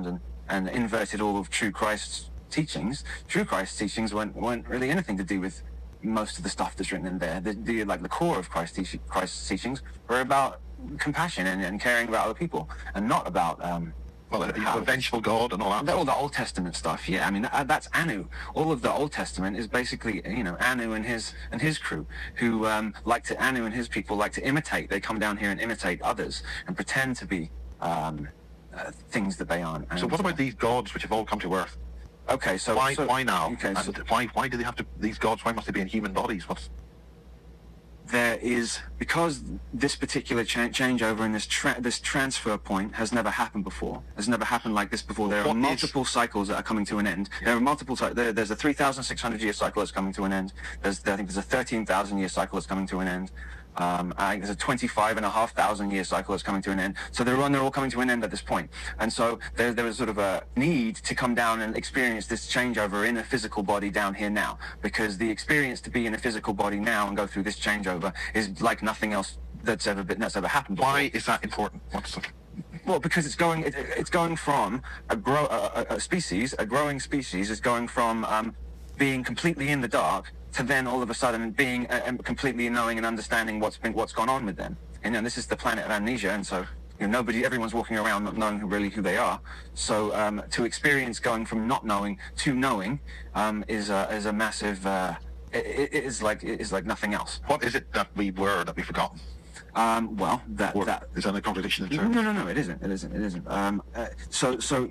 around and inverted all of true Christ's teachings. True Christ's teachings weren't really anything to do with most of the stuff that's written in there. The core of Christ's teachings were about compassion and caring about other people, and not about a vengeful God and all that. All the Old Testament stuff. Yeah, I mean that's Anu. All of the Old Testament is basically Anu and his crew who Anu and his people like to imitate. They come down here and imitate others and pretend to be things that they aren't. So what about these gods which have all come to Earth? Okay, so why now? Okay, and why do they have to? These gods? Why must they be in human bodies? There is, because this particular changeover and this transfer point has never happened before. Has never happened like this before. There are multiple cycles that are coming to an end. Yeah. There are multiple there's a 3,600 year cycle that's coming to an end. I think there's a 13,000 year cycle that's coming to an end. I think there's a 25,500 year cycle that's coming to an end. So they're all coming to an end at this point. And so there was sort of a need to come down and experience this changeover in a physical body down here now, because the experience to be in a physical body now and go through this changeover is like nothing else that's ever happened before. Why is that important? Well, because it's going from a growing species is going from being completely in the dark to then all of a sudden being completely knowing and understanding what's gone on with them. And this is the planet of amnesia, and so everyone's walking around not knowing really who they are. So to experience going from not knowing to knowing is a massive. It is like nothing else. What is it that we've forgotten? Is that a contradiction in terms? No, it isn't. So.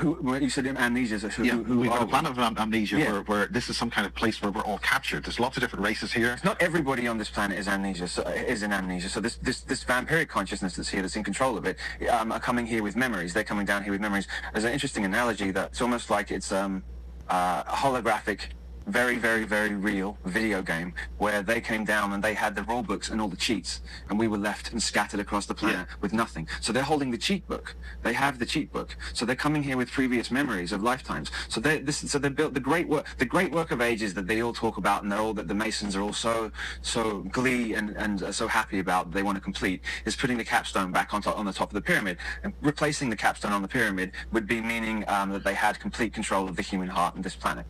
You said amnesia. We've got a planet of amnesia where this is some kind of place where we're all captured. There's lots of different races here. Not everybody on this planet is in amnesia. So this vampiric consciousness that's here, that's in control of it, are coming here with memories. They're coming down here with memories. There's an interesting analogy that's almost like it's a holographic, very, very, very real video game where they came down and they had the rule books and all the cheats, and we were left and scattered across the planet with nothing. So they're holding the cheat book. They have the cheat book. So they're coming here with previous memories of lifetimes. So they built the great work of ages that they all talk about, and that the Masons are all so glee and so happy about. They want to complete is putting the capstone back on the top of the pyramid, and replacing the capstone on the pyramid would be meaning that they had complete control of the human heart and this planet.